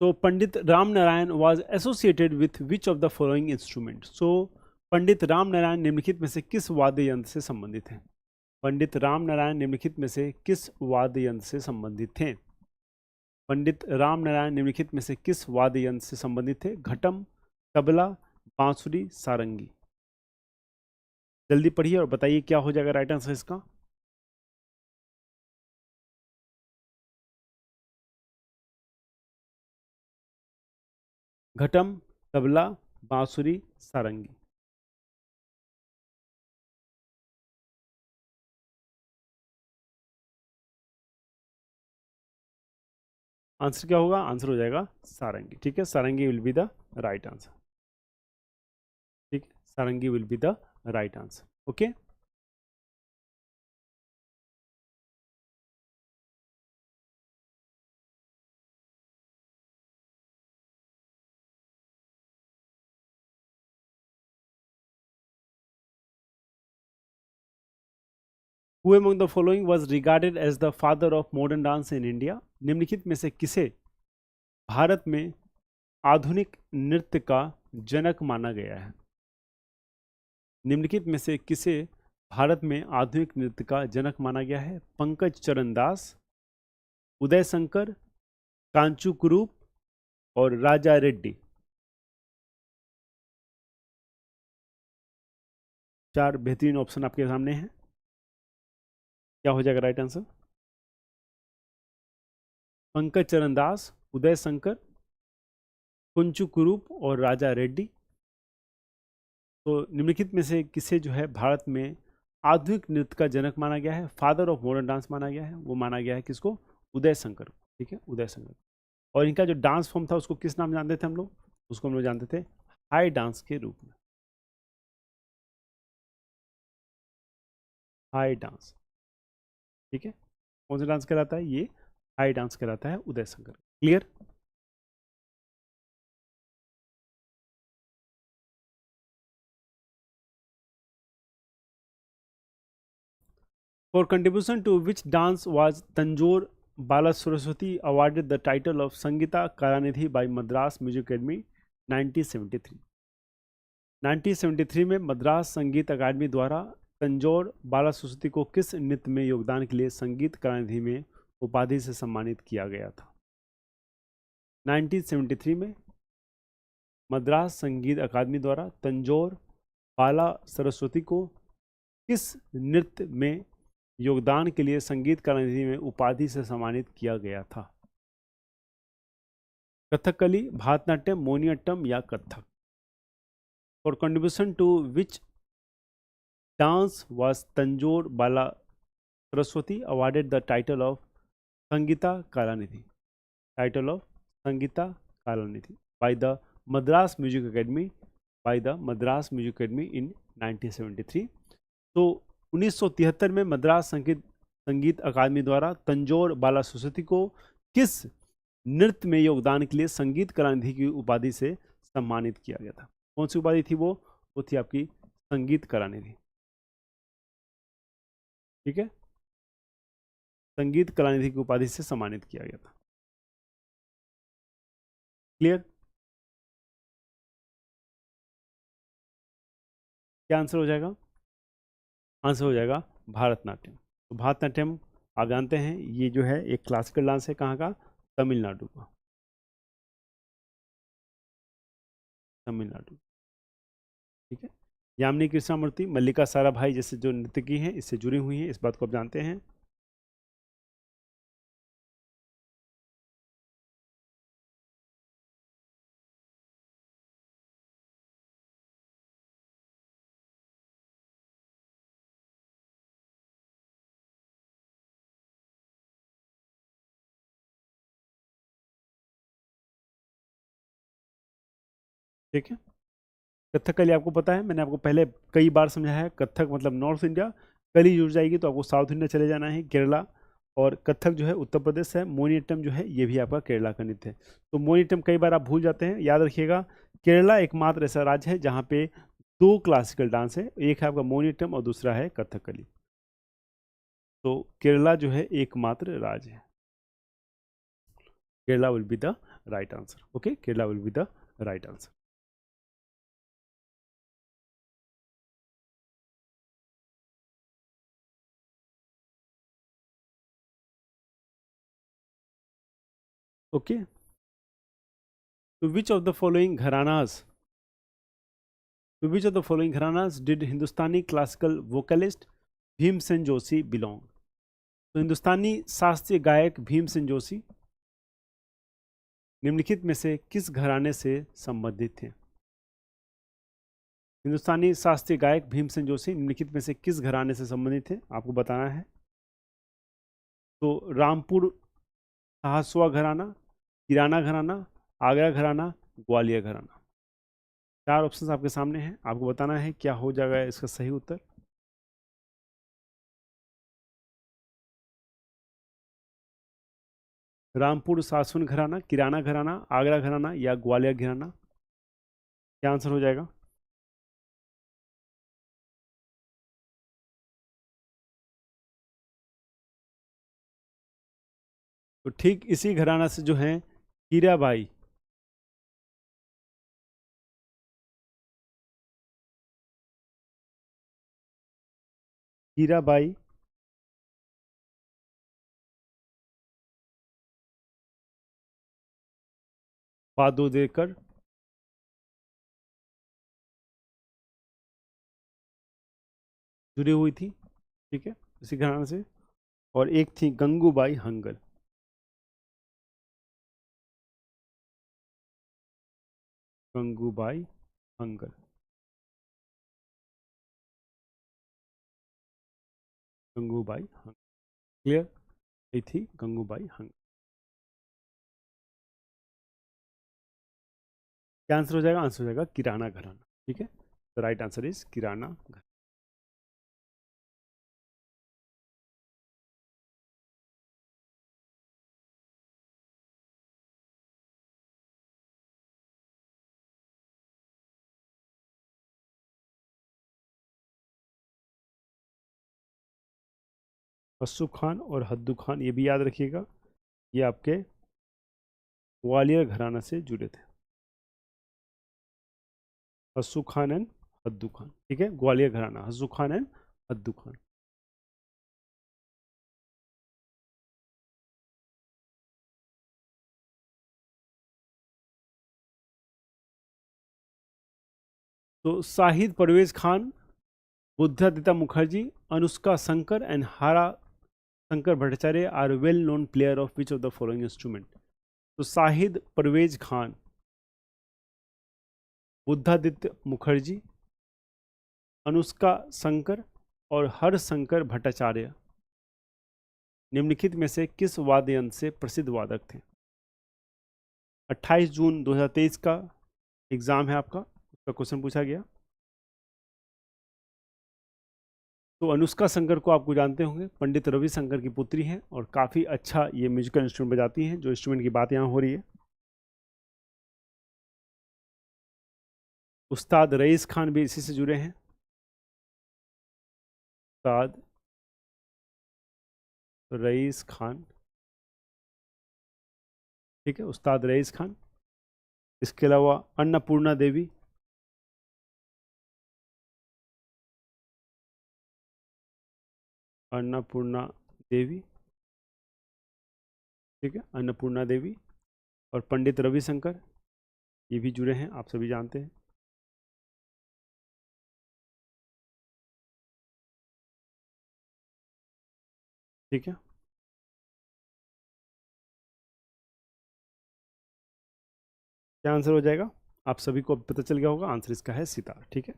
तो Pandit Ram Narayan was associated with which of the following instrument. So Pandit Ram Narayan निम्नलिखित में से किस वाद्य यंत्र से संबंधित हैं। पंडित राम नारायण निम्नलिखित में से किस वाद्य यंत्र से संबंधित थे। पंडित राम नारायण निम्नलिखित में से किस वाद्य यंत्र से संबंधित थे। घटम, तबला, बांसुरी, सारंगी। जल्दी पढ़िए और बताइए क्या हो जाएगा राइट आंसर इसका। घटम, तबला, बांसुरी, सारंगी। आंसर क्या होगा। आंसर हो जाएगा सारंगी। ठीक है, sarangi will be the right answer. ठीक है, sarangi will be the right answer. Okay. Who among the following was regarded as the father of modern dance in India? निम्नलिखित में से किसे भारत में आधुनिक नृत्य का जनक माना गया है। निम्नलिखित में से किसे भारत में आधुनिक नृत्य का जनक माना गया है। पंकज चरण दास, उदय शंकर, कांचू कुरूप और राजा रेड्डी। चार बेहतरीन ऑप्शन आपके सामने हैं। क्या हो जाएगा राइट आंसर। पंकज चरण दास, उदय शंकर, कुंचू कुरूप और राजा रेड्डी। तो निम्नलिखित में से किसे जो है भारत में आधुनिक नृत्य का जनक माना गया है, फादर ऑफ मॉडर्न डांस माना गया है। वो माना गया है किसको। उदय शंकर को। ठीक है, उदय शंकर। और इनका जो डांस फॉर्म था उसको किस नाम जानते थे हम लोग। उसको हम लोग जानते थे हाई डांस के रूप में। High dance. ठीक है, कौन सा डांस कहलाता है ये। हाई डांस कहलाता है Uday Shankar. Clear. For contribution to which dance was Tanjore Bala Saraswati awarded the title of Sangeeta Kalanidhi by Madras Music Academy 1973। 1973 में मद्रास संगीत अकादमी द्वारा तंजौर बाला सरस्वती को किस नृत्य में योगदान के लिए संगीत कलानिधि में उपाधि से सम्मानित किया गया था। 1973 में मद्रास संगीत अकादमी द्वारा तंजौर बाला सरस्वती को किस नृत्य में योगदान के लिए संगीत कलानिधि में उपाधि से सम्मानित किया गया था। कथकली, भारतनाट्यम, मोहिनीअट्टम या Kathak. For contribution to which dance was Tanjore Bala Saraswati awarded the title of Sangeeta Kalanidhi, title of Sangeeta Kalanidhi by the Madras Music Academy, in 1973। तो 1973 में मद्रास संगीत अकादमी द्वारा तंजौर बाला सरस्वती को किस नृत्य में योगदान के लिए संगीत कलानिधि की उपाधि से सम्मानित किया गया था। कौन सी उपाधि थी वो थी आपकी संगीत कलानिधि। ठीक है, संगीत कलानिधि की उपाधि से सम्मानित किया गया था। क्लियर। क्या आंसर हो जाएगा। आंसर हो जाएगा भारतनाट्यम। तो भारतनाट्यम आप जानते हैं ये जो है एक क्लासिकल डांस है। कहाँ का। तमिलनाडु का। तमिलनाडु। ठीक है, यामिनी कृष्णामूर्ति, मल्लिका साराभाई जैसे जो नर्तकी हैं इससे जुड़ी हुई हैं, इस बात को आप जानते हैं। ठीक है, कथकली आपको पता है, मैंने आपको पहले कई बार समझाया है। कथक मतलब नॉर्थ इंडिया, कली जुड़ जाएगी तो आपको साउथ इंडिया चले जाना है, केरला। और कथक जो है उत्तर प्रदेश है। मोहिनीअट्टम जो है ये भी आपका केरला का नृत्य है। तो मोहिनीअट्टम कई बार आप भूल जाते हैं, याद रखिएगा। केरला एकमात्र ऐसा राज्य है जहाँ पे दो क्लासिकल डांस है, एक है आपका मोहिनीअट्टम और दूसरा है कथकली। तो केरला जो है एकमात्र राज्य है। Kerala will be the right answer. Okay, Kerala will be the right answer. Okay, to which of the following gharanas to which of the following gharanas did Hindustani classical vocalist Bhimsen Joshi belong? तो हिंदुस्तानी शास्त्रीय गायक भीमसेन जोशी निम्नलिखित में से किस घराने से संबंधित थे? हिंदुस्तानी शास्त्रीय गायक भीमसेन जोशी निम्नलिखित में से किस घराने से संबंधित थे, आपको बताना है। तो रामपुर साहसवा घराना, किराना घराना, आगरा घराना, ग्वालियर घराना। चार ऑप्शंस आपके सामने हैं, आपको बताना है क्या हो जाएगा इसका सही उत्तर। रामपुर सासुन घराना, किराना घराना, आगरा घराना या ग्वालियर घराना, क्या आंसर हो जाएगा? तो ठीक इसी घराना से जो है हीराबाई, हीराबाई बादोदेकर, जुड़ी हुई थी, ठीक है, इसी घराना से। और एक थी गंगूबाई हंगल। गंगूबाई हंगल, गंगूबाई हंगल, क्लियर? ये थी गंगूबाई हंगल। क्या आंसर हो जाएगा? आंसर हो जाएगा किराना घराना, ठीक है। द राइट आंसर इज किराना घराना। हस्सू खान और हद्दू खान, ये भी याद रखिएगा, ये आपके ग्वालियर घराना से जुड़े थे। हस्सू खान एंड हद्दू खान, ठीक है, ग्वालियर घराना, हस्सू खान एंड हद्दू खान। तो Shahid Parvez Khan, Buddhaditya Mukherjee, Anushka Shankar and Hara Shankar Bhattacharya are well known player of which of the following instrument? तो शाहिद परवेज खान, बुद्धादित्य मुखर्जी, अनुष्का शंकर और हरशंकर भट्टाचार्य निम्नलिखित में से किस वाद्य यंत्र से प्रसिद्ध वादक थे? 28 जून 2023 का एग्जाम है आपका, उसका क्वेश्चन पूछा गया। तो अनुष्का शंकर को आपको जानते होंगे, पंडित रविशंकर की पुत्री हैं और काफ़ी अच्छा ये म्यूजिकल इंस्ट्रूमेंट बजाती हैं, जो इंस्ट्रूमेंट की बात यहाँ हो रही है। उस्ताद रईस खान भी इसी से जुड़े हैं। उस्ताद रईस खान, ठीक है, उस्ताद रईस खान। इसके अलावा अन्नपूर्णा देवी, अन्नपूर्णा देवी, ठीक है, अन्नपूर्णा देवी और पंडित रविशंकर, ये भी जुड़े हैं, आप सभी जानते हैं। ठीक है, क्या आंसर हो जाएगा? आप सभी को पता चल गया होगा, आंसर इसका है सितार, ठीक है।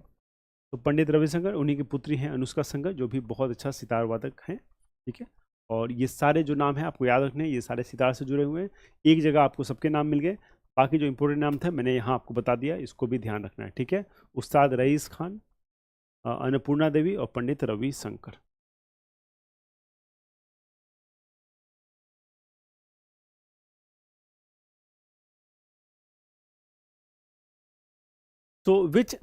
तो पंडित रविशंकर, उन्हीं की पुत्री हैं अनुष्का शंकर, जो भी बहुत अच्छा सितार वादक हैं, ठीक है। और ये सारे जो नाम हैं आपको याद रखने हैं, ये सारे सितार से जुड़े हुए हैं। एक जगह आपको सबके नाम मिल गए, बाकी जो इंपॉर्टेंट नाम थे मैंने यहाँ आपको बता दिया, इसको भी ध्यान रखना है, ठीक है। उस्ताद रईस खान, अन्नपूर्णा देवी और पंडित रविशंकर। तो विच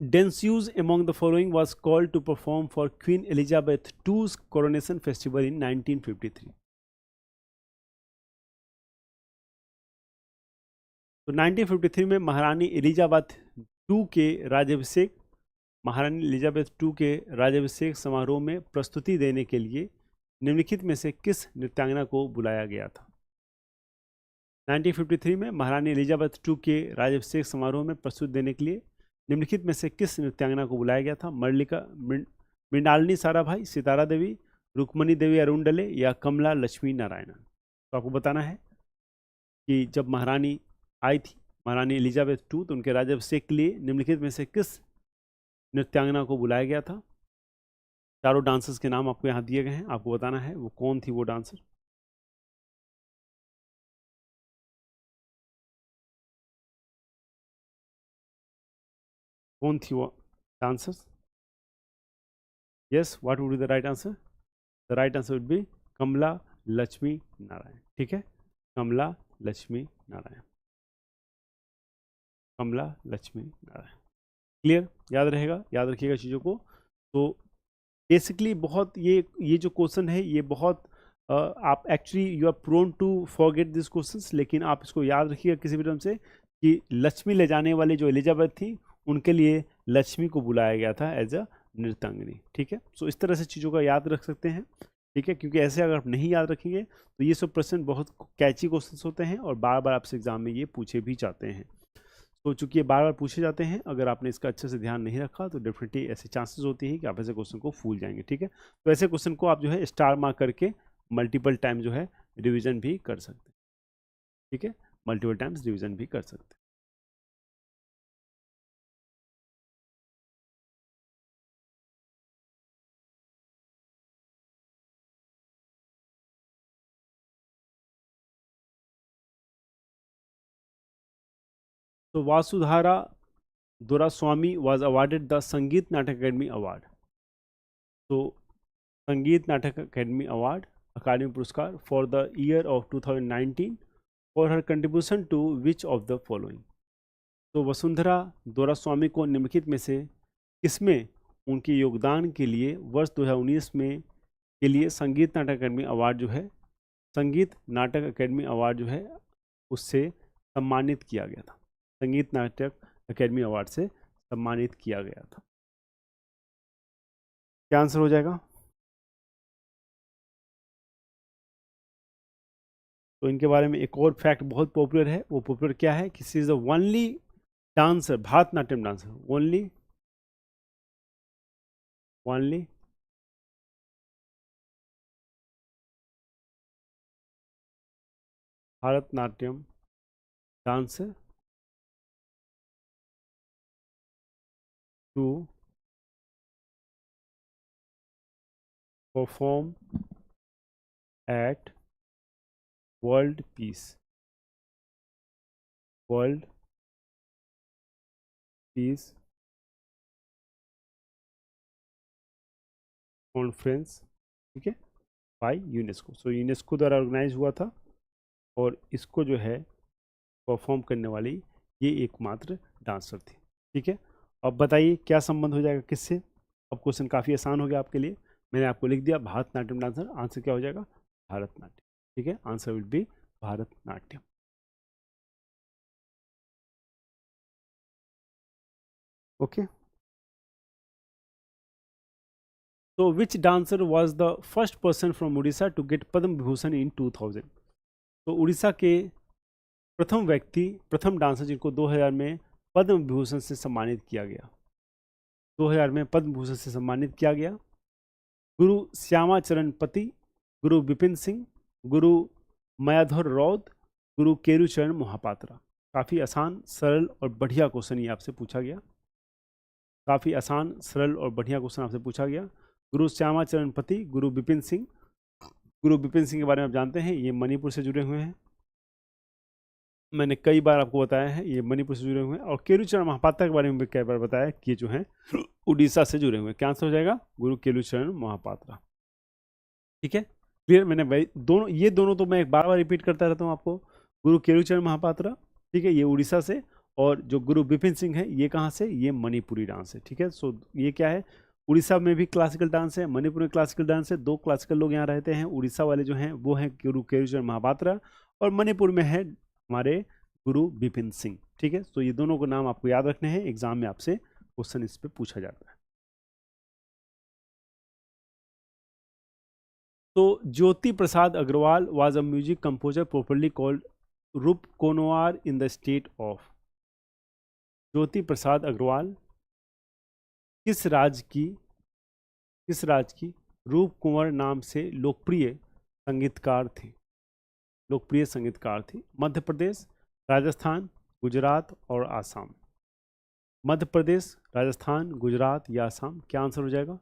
Densius among the following was called to perform for Queen Elizabeth II's coronation festival in 1953. तो 1953 में महारानी एलिजाबेथ टू के राज्याभिषेक महारानी एलिजाबेथ टू के राज्याभिषेक समारोह में प्रस्तुति देने के लिए निम्नलिखित में से किस नृत्यांगना को बुलाया गया था? 1953 में महारानी एलिजाबेथ टू के राज्याभिषेक समारोह में प्रस्तुति देने के लिए निम्नलिखित में से किस नृत्यांगना को बुलाया गया था? मल्लिका, मृणालिनी साराभाई, सितारा देवी, रुक्मणी देवी अरुणडले या कमला लक्ष्मी नारायणन? तो आपको बताना है कि जब महारानी आई थी, महारानी एलिजाबेथ टू, तो उनके राज्याभिषेक के लिए निम्नलिखित में से किस नृत्यांगना को बुलाया गया था? चारों डांसर्स के नाम आपको यहाँ दिए गए हैं, आपको बताना है वो कौन थी वो डांसर। कौन थी वो dancers? Yes, what would be the right answer? The right answer would be Kamala Lakshmi Narayan. ठीक है, कमला लक्ष्मी नारायण, कमला लक्ष्मी नारायण। क्लियर? याद रहेगा, याद रखिएगा चीज़ों को। तो बेसिकली बहुत ये जो क्वेश्चन है ये बहुत आप actually you are prone to forget this questions, लेकिन आप इसको याद रखिएगा किसी भी ढंग से कि लक्ष्मी ले जाने वाली जो एलिजाबेथ थी उनके लिए लक्ष्मी को बुलाया गया था एज अ नृत्यांगनी। ठीक है, सो इस तरह से चीज़ों का याद रख सकते हैं। ठीक है, क्योंकि ऐसे अगर आप नहीं याद रखेंगे तो ये सब प्रश्न बहुत कैची क्वेश्चन होते हैं और बार बार आपसे एग्जाम में ये पूछे भी जाते हैं। तो चूंकि ये बार बार पूछे जाते हैं, अगर आपने इसका अच्छे से ध्यान नहीं रखा तो डेफिनेटली ऐसे चांसेस होती है कि आप ऐसे क्वेश्चन को भूल जाएंगे। ठीक है, तो ऐसे क्वेश्चन को आप जो है स्टार मार्क करके मल्टीपल टाइम जो है रिवीजन भी कर सकते हैं। ठीक है, मल्टीपल टाइम्स रिवीजन भी कर सकते हैं। तो वासुधारा दोरास्वामी was awarded the संगीत नाटक अकेडमी अवार्ड। तो संगीत नाटक अकेडमी अवार्ड, अकादमी पुरस्कार for the year of 2019 for her contribution to which of the following. तो वसुंधरा दोरास्वामी को निम्नलिखित में से किसमें उनके योगदान के लिए वर्ष 2019 में के लिए संगीत नाटक अकेडमी अवार्ड जो है, संगीत नाटक अकेडमी अवार्ड जो है उससे सम्मानित किया गया था? संगीत नाटक अकेडमी अवार्ड से सम्मानित किया गया था। क्या आंसर हो जाएगा? तो इनके बारे में एक और फैक्ट बहुत पॉपुलर है। वो पॉपुलर क्या है कि she is the only dancer, Bharatanatyam dancer, only Bharatanatyam dancer to perform at world peace conference. ठीक है, बाय यूनेस्को। सो यूनेस्को द्वारा ऑर्गेनाइज हुआ था और इसको जो है परफॉर्म करने वाली ये एकमात्र डांसर थी। ठीक है, अब बताइए क्या संबंध हो जाएगा किससे? अब क्वेश्चन काफ़ी आसान हो गया आपके लिए। मैंने आपको लिख दिया भारतनाट्यम डांसर, आंसर क्या हो जाएगा? भारतनाट्यम। ठीक है, answer will be Bharatanatyam. Okay, तो which dancer was the first person from Orissa to get Padma Vibhushan in 2000? तो उड़ीसा के प्रथम व्यक्ति, प्रथम डांसर जिनको 2000 में पद्म विभूषण से सम्मानित किया गया, 2000 में पद्म भूषण से सम्मानित किया गया। गुरु श्यामाचरण पति, गुरु विपिन सिंह, गुरु मायाधर रौद, गुरु केरुचरण मोहापात्रा। काफ़ी आसान, सरल और बढ़िया क्वेश्चन ये आपसे पूछा गया। काफ़ी आसान, सरल और बढ़िया क्वेश्चन आपसे पूछा गया। गुरु श्यामाचरण पति, गुरु विपिन सिंह। गुरु विपिन सिंह के बारे में आप जानते हैं, ये मणिपुर से जुड़े हुए हैं। मैंने कई बार आपको बताया है ये मणिपुर से जुड़े हुए हैं। और केलुचरण महापात्रा के बारे में भी कई बार बताया कि ये जो है उड़ीसा से जुड़े हुए हैं। क्या आंसर हो जाएगा? गुरु केलुचरण महापात्रा। ठीक है, क्लियर? मैंने दोनों, ये दोनों तो मैं एक बार बार रिपीट करता रहता हूँ आपको। गुरु केलुचरण महापात्रा, ठीक है, ये उड़ीसा से, और जो गुरु विपिन सिंह है ये कहाँ से, ये मणिपुरी डांस है। ठीक है, सो ये क्या है, उड़ीसा में भी क्लासिकल डांस है, मणिपुर में क्लासिकल डांस है। दो क्लासिकल लोग यहाँ रहते हैं। उड़ीसा वाले जो हैं वो हैं गुरु केशव महापात्रा, और मणिपुर में है हमारे गुरु विपिन सिंह। ठीक है, तो ये दोनों को नाम आपको याद रखने हैं, एग्जाम में आपसे क्वेश्चन इस पे पूछा जाता है। तो Jyoti Prasad Agarwal was a music composer popularly called Rup Konwar in the state of. Jyoti Prasad Agarwal किस राज्य की रूप कुंवर नाम से लोकप्रिय संगीतकार थे, लोकप्रिय संगीतकार थे? मध्य प्रदेश, राजस्थान, गुजरात और आसाम। मध्य प्रदेश, राजस्थान, गुजरात या आसाम, क्या आंसर हो जाएगा?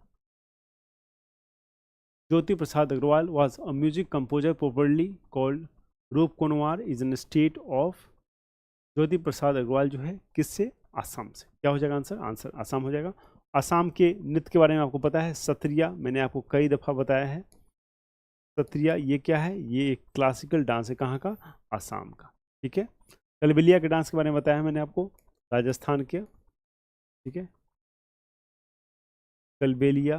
ज्योति Prasad Agarwal was a music composer popularly called रूप कुंवर is in state of. Jyoti Prasad Agarwal जो है किससे? आसाम से। क्या हो जाएगा आंसर? आंसर आसाम हो जाएगा। आसाम के नृत्य के बारे में आपको पता है, सत्रिया, मैंने आपको कई दफ़ा बताया है। सत्रिया ये क्या है? ये एक क्लासिकल डांस है, कहाँ का? आसाम का। ठीक है, कलबेलिया के डांस के बारे में बताया है मैंने आपको, राजस्थान के। ठीक है, कलबेलिया,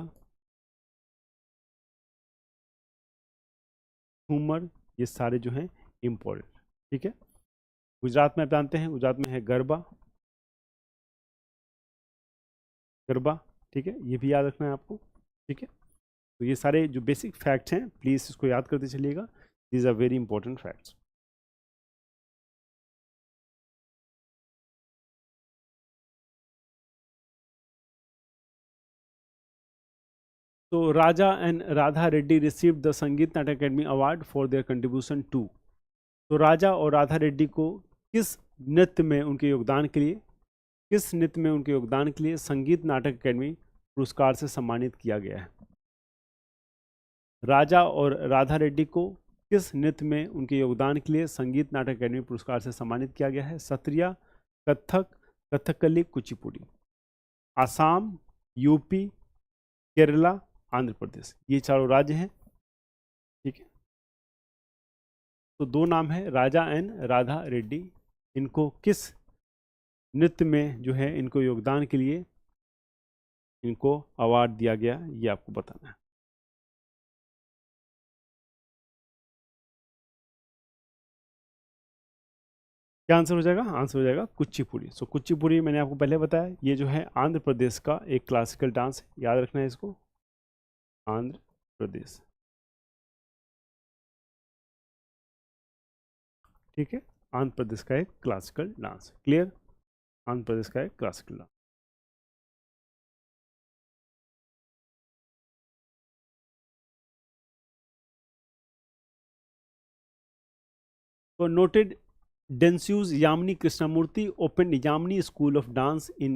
घूमर, ये सारे जो हैं इम्पोर्टेंट। ठीक है, गुजरात में आप जानते हैं, गुजरात में है गरबा, गरबा। ठीक है, ये भी याद रखना है आपको। ठीक है, तो ये सारे जो बेसिक फैक्ट्स हैं प्लीज़ इसको याद करते चलिएगा, these are very important facts. तो Raja and Radha Reddy received the Sangeet Natak academy award for their contribution to. तो राजा और राधा रेड्डी को किस नृत्य में उनके योगदान के लिए, किस नृत्य में उनके योगदान के लिए संगीत नाटक अकेडमी पुरस्कार से सम्मानित किया गया है? राजा और राधा रेड्डी को किस नृत्य में उनके योगदान के लिए संगीत नाटक अकेडमी पुरस्कार से सम्मानित किया गया है? सत्रिया, कथक, कथकली, कुचिपुड़ी। आसाम, यूपी, केरला, आंध्र प्रदेश, ये चारों राज्य हैं। ठीक है, तो दो नाम है राजा एंड राधा रेड्डी, इनको किस नृत्य में जो है इनको योगदान के लिए इनको अवार्ड दिया गया, ये आपको बताना है। क्या आंसर हो जाएगा? आंसर हो जाएगा कुचिपुड़ी। सो कुचिपुड़ी मैंने आपको पहले बताया, ये जो है आंध्र प्रदेश का एक क्लासिकल डांस है, याद रखना है इसको, आंध्र प्रदेश। ठीक है, आंध्र प्रदेश का एक classical dance. Clear? Andhra Pradesh का एक क्लासिकल डांस। तो noted Densu's Yamini Krishnamurti opened Yamini School of Dance in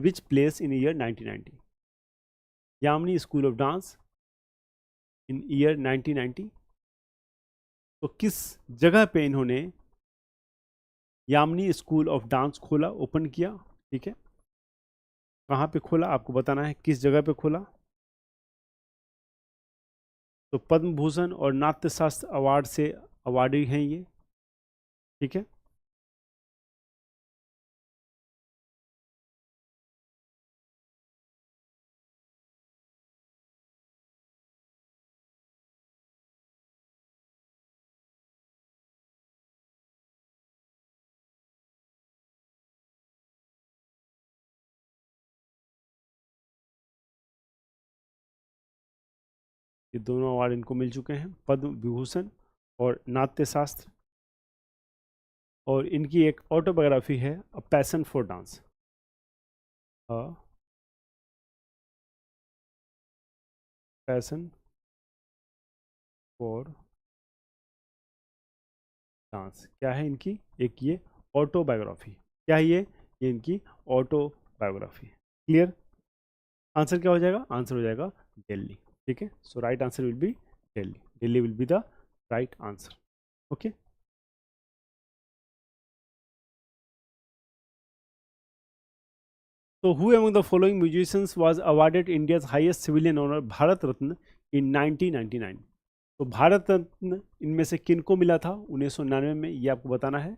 which place in year 1990? Yamini School of Dance in year 1990। तो किस जगह पे इन्होंने यामिनी स्कूल ऑफ डांस खोला, ओपन किया? ठीक है, कहाँ पे खोला आपको बताना है, किस जगह पे खोला। तो पद्म भूषण और नाट्य शास्त्र अवार्ड से अवार्डी हैं ये। ठीक है, ये दोनों अवार्ड इनको मिल चुके हैं, पद्म विभूषण और नाट्य शास्त्र। और इनकी एक ऑटोबायोग्राफी है, a passion for dance, a passion for dance. क्या है इनकी? एक ये ऑटोबायोग्राफी। क्या है ये इनकी ऑटोबायोग्राफी। क्लियर? आंसर क्या हो जाएगा? आंसर हो जाएगा दिल्ली। ठीक है, so right answer will be Delhi. Delhi will be the right answer. Okay, तो who among the following musicians was awarded India's highest civilian honour Bharat Ratna in 1999? तो भारत रत्न इनमें से किन को मिला था 1999 में, ये आपको बताना है।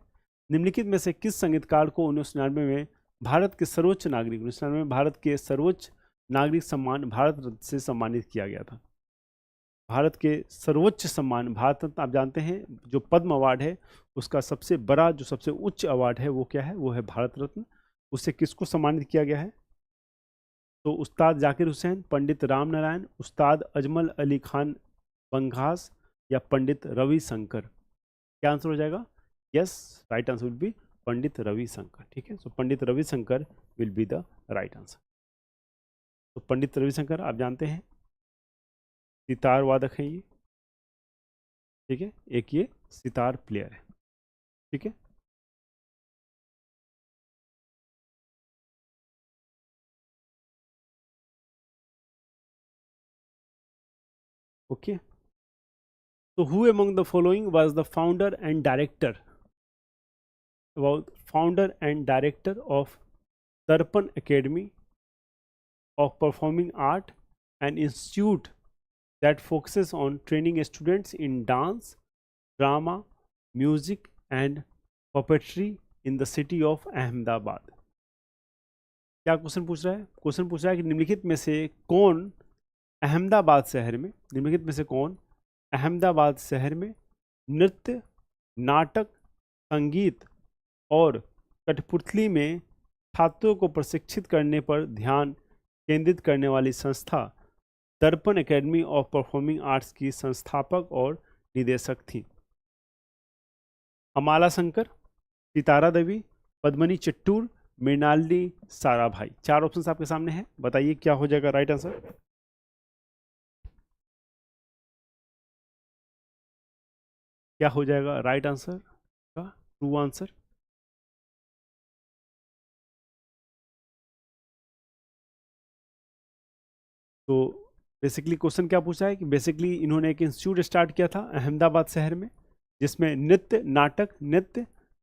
निम्नलिखित में से किस संगीतकार को 1999 में भारत के सर्वोच्च नागरिक 1999 में भारत के सर्वोच्च नागरिक सम्मान भारत रत्न से सम्मानित किया गया था? भारत के सर्वोच्च सम्मान भारत रत्न, आप जानते हैं जो पद्म अवार्ड है उसका सबसे बड़ा जो सबसे उच्च अवार्ड है वो क्या है? वो है भारत रत्न। उससे किसको सम्मानित किया गया है? तो उस्ताद जाकिर हुसैन, पंडित राम नारायण, उस्ताद अजमल अली खान बंगास या पंडित रविशंकर। क्या आंसर हो जाएगा? Yes, right answer will be Pandit Ravishankar. ठीक है, so Pandit Ravishankar will be the right answer. तो पंडित रविशंकर आप जानते हैं सितार वादक हैं ये, ठीक है, एक ये सितार प्लेयर है। ठीक है, okay. So who among the following was the founder and director of Darpan Academy of Performing Art, an institute that focuses on training students in dance, drama, music and puppetry in the city of Ahmedabad? क्या question पूछ रहा है? Question पूछ रहा है कि निम्नलिखित में से कौन अहमदाबाद शहर में निम्नलिखित में से कौन अहमदाबाद शहर में नृत्य, नाटक, संगीत और कठपुतली में छात्रों को प्रशिक्षित करने पर ध्यान केंद्रित करने वाली संस्था दर्पण एकेडमी ऑफ परफॉर्मिंग आर्ट्स की संस्थापक और निदेशक थी? अमाला शंकर, सितारा देवी, पद्मनी चिट्टूर, मृणालिनी साराभाई। चार ऑप्शंस आपके सामने हैं, बताइए क्या हो जाएगा राइट आंसर? क्या हो जाएगा राइट आंसर का ट्रू आंसर? तो बेसिकली क्वेश्चन क्या पूछा है कि बेसिकली इन्होंने एक इंस्टीट्यूट स्टार्ट किया था अहमदाबाद शहर में जिसमें नृत्य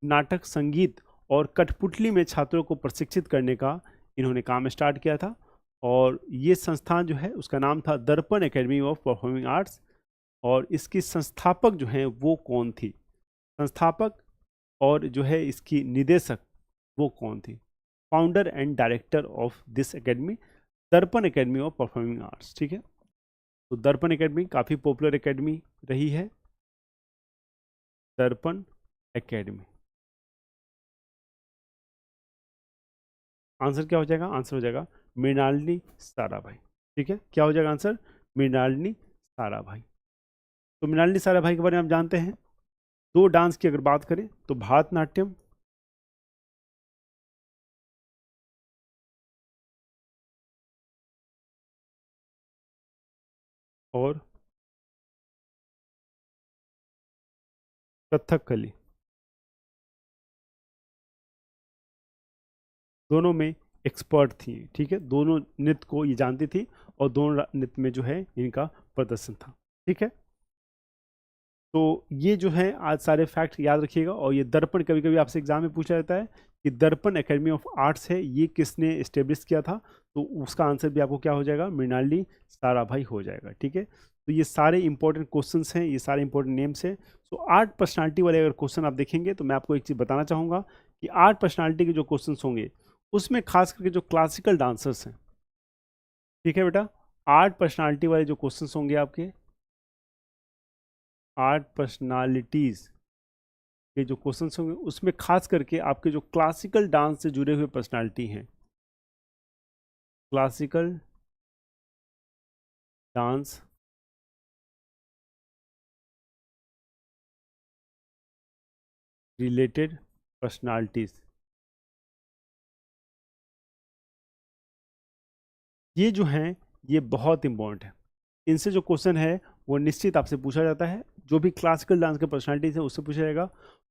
नाटक संगीत और कठपुतली में छात्रों को प्रशिक्षित करने का इन्होंने काम स्टार्ट किया था। और ये संस्थान जो है उसका नाम था दर्पण एकेडमी ऑफ परफॉर्मिंग आर्ट्स। और इसकी संस्थापक जो हैं वो कौन थी? संस्थापक और जो है इसकी निदेशक वो कौन थी? Founder and director of this academy दर्पण एकेडमी ऑफ परफॉर्मिंग आर्ट्स। ठीक है, तो दर्पण एकेडमी काफ़ी पॉपुलर एकेडमी रही है। दर्पण एकेडमी आंसर क्या हो जाएगा? आंसर हो जाएगा मृणालिनी साराभाई। ठीक है, क्या हो जाएगा आंसर? मृणालिनी साराभाई। तो मृणालिनी साराभाई के बारे में आप जानते हैं। दो डांस की अगर बात करें तो भारतनाट्यम और कथकली, दोनों में एक्सपर्ट थी। ठीक है, दोनों नृत्य को ये जानती थी और दोनों नृत्य में जो है इनका प्रदर्शन था। ठीक है, तो ये जो है आज सारे फैक्ट याद रखिएगा। और ये दर्पण कभी कभी आपसे एग्जाम में पूछा जाता है कि दर्पण एकेडमी ऑफ आर्ट्स है ये किसने इस्टेब्लिश किया था? तो उसका आंसर भी आपको क्या हो जाएगा? मृणालिनी साराभाई हो जाएगा। ठीक है, तो ये सारे इंपॉर्टेंट क्वेश्चंस हैं, ये सारे इंपॉर्टेंट नेम्स हैं। सो आर्ट पर्सनालिटी वाले अगर क्वेश्चन आप देखेंगे तो मैं आपको एक चीज़ बताना चाहूँगा कि आर्ट पर्सनालिटी के जो क्वेश्चन होंगे उसमें खास करके जो क्लासिकल डांसर्स हैं, ठीक है बेटा, आर्ट पर्सनालिटी वाले जो क्वेश्चन होंगे आपके आर्ट पर्सनालिटीज़ के जो क्वेश्चन होंगे उसमें खास करके आपके जो क्लासिकल डांस से जुड़े हुए पर्सनालिटी हैं, क्लासिकल डांस रिलेटेड पर्सनालिटीज़, ये जो हैं ये बहुत इंपॉर्टेंट है। इनसे जो क्वेश्चन है वो निश्चित आपसे पूछा जाता है। जो भी क्लासिकल डांस के पर्सनालिटीज है उससे पूछा जाएगा।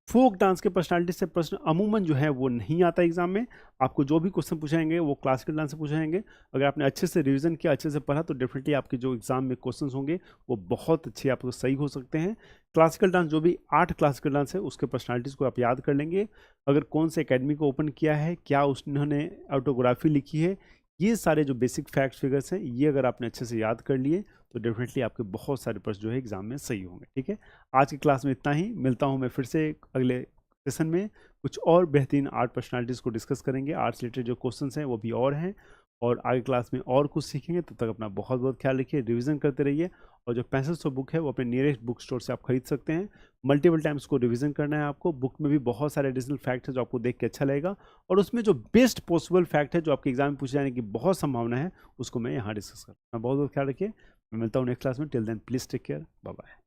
फोक डांस के पर्सनालिटी से प्रश्न अमूमन जो है वो नहीं आता एग्जाम में। आपको जो भी क्वेश्चन पूछाएंगे वो क्लासिकल डांस से पूछाएंगे। अगर आपने अच्छे से रिवीजन किया, अच्छे से पढ़ा, तो डेफिनेटली आपके जो एग्जाम में क्वेश्चन होंगे वो बहुत अच्छे आपको सही हो सकते हैं। क्लासिकल डांस जो भी 8 क्लासिकल डांस है उसके पर्सनालिटीज़ को आप याद कर लेंगे। अगर कौन से एकेडमी को ओपन किया है, क्या उन्होंने ऑटोग्राफी लिखी है, ये सारे जो बेसिक फैक्ट्स फिगर्स हैं ये अगर आपने अच्छे से याद कर लिए तो डेफिनेटली आपके बहुत सारे प्रश्न जो है एग्जाम में सही होंगे। ठीक है, आज की क्लास में इतना ही। मिलता हूँ मैं फिर से अगले सेशन में कुछ और बेहतरीन आर्ट पर्सनालिटीज़ को डिस्कस करेंगे, आर्ट्स रिलेटेड जो क्वेश्चंस हैं वो भी और हैं, और आगे क्लास में और कुछ सीखेंगे। तब तक अपना बहुत बहुत ख्याल रखिए, रिवीजन करते रहिए, और जो 6500 बुक है वो अपने नियरेस्ट बुक स्टोर से आप खरीद सकते हैं। मल्टीपल टाइम्स को रिवीजन करना है आपको। बुक में भी बहुत सारे एडिशनल फैक्ट है जो आपको देख के अच्छा लगेगा, और उसमें जो बेस्ट पॉसिबल फैक्ट है जो आपके एग्जाम में पूछे जाने की बहुत संभावना है उसको मैं यहाँ डिस्कस करूँ। बहुत बहुत ख्याल रखिए। मैं मिलता हूँ नेक्स्ट क्लास में। Till then please take care, bye bye.